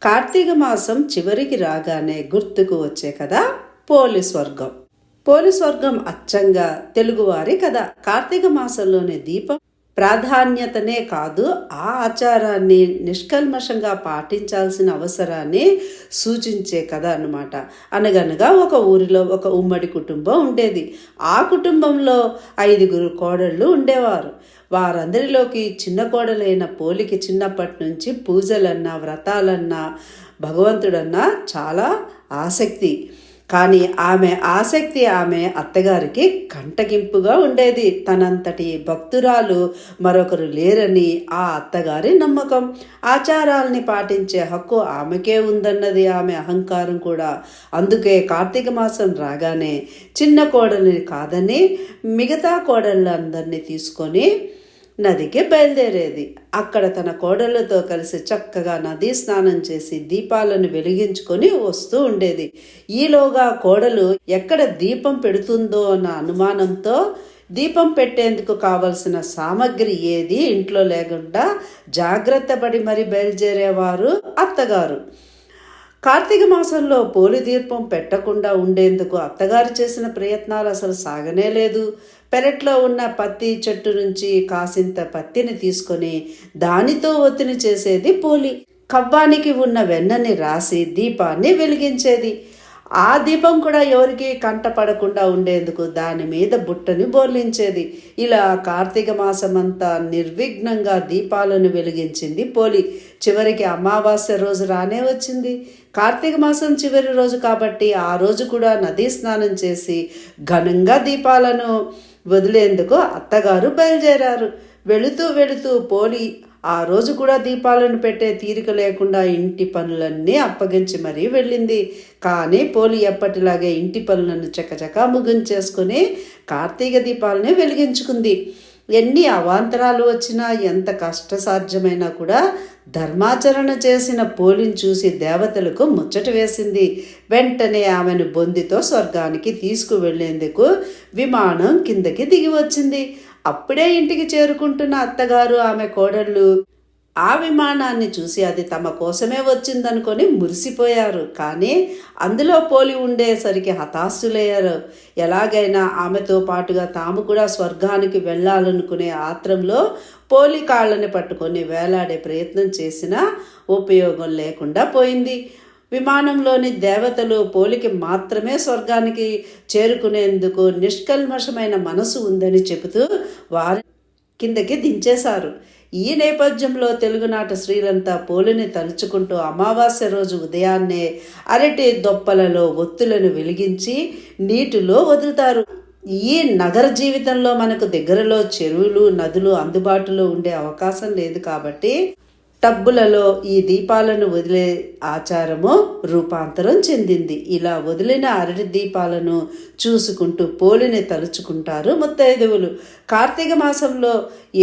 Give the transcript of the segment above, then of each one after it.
కార్తీక మాసం చివరికి రాగానే గుర్తుకు వచ్చే కథ పోలీస్ వర్గం. పోలీస్ వర్గం అచ్చంగా తెలుగువారి కథ. కార్తీక మాసంలోని దీపం ప్రాధాన్యతనే కాదు, ఆ ఆచారాన్ని నిష్కల్మషంగా పాటించాల్సిన అవసరాన్ని సూచించే కథ అన్నమాట. అనగనగా ఒక ఊరిలో ఒక ఉమ్మడి కుటుంబం ఉండేది. ఆ కుటుంబంలో 5 కోడళ్ళు ఉండేవారు. వారందరిలోకి చిన్న కోడలైన పోలికి చిన్నప్పటి నుంచి పూజలన్నా వ్రతాలన్నా భగవంతుడన్నా చాలా ఆసక్తి. కానీ ఆమె ఆసక్తి ఆమె అత్తగారికి కంటగింపుగా ఉండేది. తనంతటి భక్తురాలు మరొకరు లేరని ఆ అత్తగారి నమ్మకం. ఆచారాల్ని పాటించే హక్కు ఆమెకే ఉందన్నది ఆమె అహంకారం కూడా. అందుకే కార్తీక మాసం రాగానే చిన్న కోడలిని కాదని మిగతా కోడళ్ళందరినీ తీసుకొని నదికి బయలుదేరేది. అక్కడ తన కోడళ్ళతో కలిసి చక్కగా నదీ స్నానం చేసి దీపాలను వెలిగించుకొని వస్తూ ఉండేది. ఈలోగా కోడలు ఎక్కడ దీపం పెడుతుందో అన్న అనుమానంతో దీపం పెట్టేందుకు కావలసిన సామగ్రి ఏది ఇంట్లో లేకుండా జాగ్రత్త పడి మరి బయలుదేరేవారు అత్తగారు. కార్తీక మాసంలో పోలి దీపం పెట్టకుండా ఉండేందుకు అత్తగారు చేసిన ప్రయత్నాలు అసలు సాగనే లేదు. పెరట్లో ఉన్న పత్తి చెట్టు నుంచి కాసింత పత్తిని తీసుకొని దానితో ఒత్తిని చేసేది పోలి. కవ్వానికి ఉన్న వెన్నని రాసి దీపాన్ని వెలిగించేది. ఆ దీపం కూడా ఎవరికి కంటపడకుండా ఉండేందుకు దాని మీద బుట్టని బోర్లించేది. ఇలా కార్తీక మాసమంతా నిర్విఘ్నంగా దీపాలను వెలిగించింది పోలి. చివరికి అమావాస్య రోజు రానే వచ్చింది. కార్తీక మాసం చివరి రోజు కాబట్టి ఆ రోజు కూడా నదీ స్నానం చేసి ఘనంగా దీపాలను వదిలేందుకు అత్తగారు బయలుదేరారు. వెళుతూ పోలి ఆ రోజు కూడా దీపాలను పెట్టే తీరిక లేకుండా ఇంటి పనులన్నీ అప్పగించి మరీ వెళ్ళింది. కానీ పోలి ఎప్పటిలాగే ఇంటి పనులను చకచకా ముగించేసుకుని కార్తీక దీపాలని వెలిగించుకుంది. ఎన్ని అవాంతరాలు వచ్చినా ఎంత కష్టసాధ్యమైనా కూడా ధర్మాచరణ చేసిన పోలిని చూసి దేవతలకు ముచ్చట వేసింది. వెంటనే ఆమెను బొందితో స్వర్గానికి తీసుకువెళ్లేందుకు విమానం కిందకి దిగి వచ్చింది. అప్పుడే ఇంటికి చేరుకుంటున్న అత్తగారు ఆమె కోడళ్ళు ఆ విమానాన్ని చూసి అది తమ కోసమే వచ్చిందనుకొని మురిసిపోయారు. కానీ అందులో పోలి ఉండేసరికి హతాశులయ్యారు. ఎలాగైనా ఆమెతో పాటుగా తాము కూడా స్వర్గానికి వెళ్ళాలనుకునే ఆత్రంలో పోలి కాళ్ళని పట్టుకొని వేలాడే ప్రయత్నం చేసినా ఉపయోగం లేకుండా పోయింది. విమానంలోని దేవతలు పోలికి మాత్రమే స్వర్గానికి చేరుకునేందుకు నిష్కల్మషమైన మనసు ఉందని చెబుతూ వారి కిందకి దించేశారు. ఈ నేపథ్యంలో తెలుగునాట స్త్రీలంతా పోలిని తలుచుకుంటూ అమావాస్య రోజు ఉదయాన్నే అరటి దొప్పలలో ఒత్తులను వెలిగించి నీటిలో వదులుతారు. ఈ నగర జీవితంలో మనకు దగ్గరలో చెరువులు నదులు అందుబాటులో ఉండే అవకాశం లేదు కాబట్టి టబ్బులలో ఈ దీపాలను వదిలే ఆచారము రూపాంతరం చెందింది. ఇలా వదిలిన అరటి దీపాలను చూసుకుంటూ పోలిని తలుచుకుంటారు ముత్తైదువులు. కార్తీక మాసంలో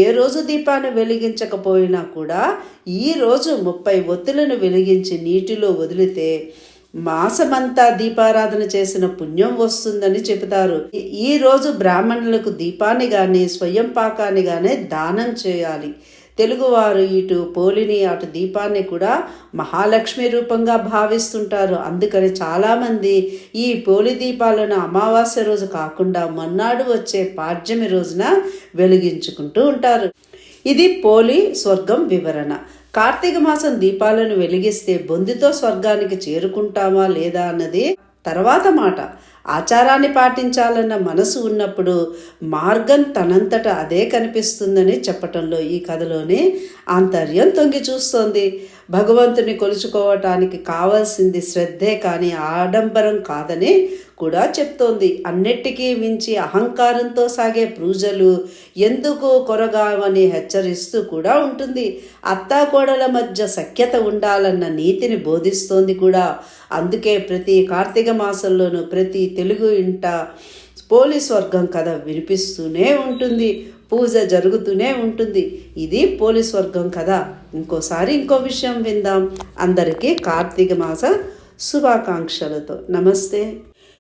ఏ రోజు దీపాన్ని వెలిగించకపోయినా కూడా ఈ రోజు 30 ఒత్తులను వెలిగించి నీటిలో వదిలితే మాసమంతా దీపారాధన చేసిన పుణ్యం వస్తుందని చెబుతారు. ఈ రోజు బ్రాహ్మణులకు దీపాన్ని కానీ స్వయం పాకాన్ని కానీ దానం చేయాలి. తెలుగువారు ఇటు పోలిని అటు దీపాన్ని కూడా మహాలక్ష్మి రూపంగా భావిస్తుంటారు. అందుకని చాలామంది ఈ పోలి దీపాలను అమావాస్య రోజు కాకుండా మొన్నాడు వచ్చే పాడ్యమి రోజున వెలిగించుకుంటూ ఉంటారు. ఇది పోలి స్వర్గం వివరణ. కార్తీక మాసం దీపాలను వెలిగిస్తే బొందితో స్వర్గానికి చేరుకుంటామా లేదా అన్నది తర్వాత మాట. ఆచారాన్ని పాటించాలన్న మనసు ఉన్నప్పుడు మార్గం తనంతట అదే కనిపిస్తుందని చెప్పటంలో ఈ కథలోని ఆంతర్యం తొంగి చూస్తోంది. భగవంతుని కొలుచుకోవటానికి కావాల్సింది శ్రద్ధే కానీ ఆడంబరం కాదని కూడా చెప్తోంది. అన్నిటికీ మించి అహంకారంతో సాగే పూజలు ఎందుకు కొరగావని హెచ్చరిస్తూ కూడా ఉంటుంది. అత్తాకోడల మధ్య సఖ్యత ఉండాలన్న నీతిని బోధిస్తోంది కూడా. అందుకే ప్రతి కార్తీక మాసంలోనూ ప్రతి తెలుగు ఇంట పోలీస్ వర్గం కథ వినిపిస్తూనే ఉంటుంది, పూజ జరుగుతూనే ఉంటుంది. ఇది పోలీస్ వర్గం కథ. ఇంకోసారి ఇంకో విషయం విందాం. అందరికీ కార్తీక మాస శుభాకాంక్షలతో నమస్తే.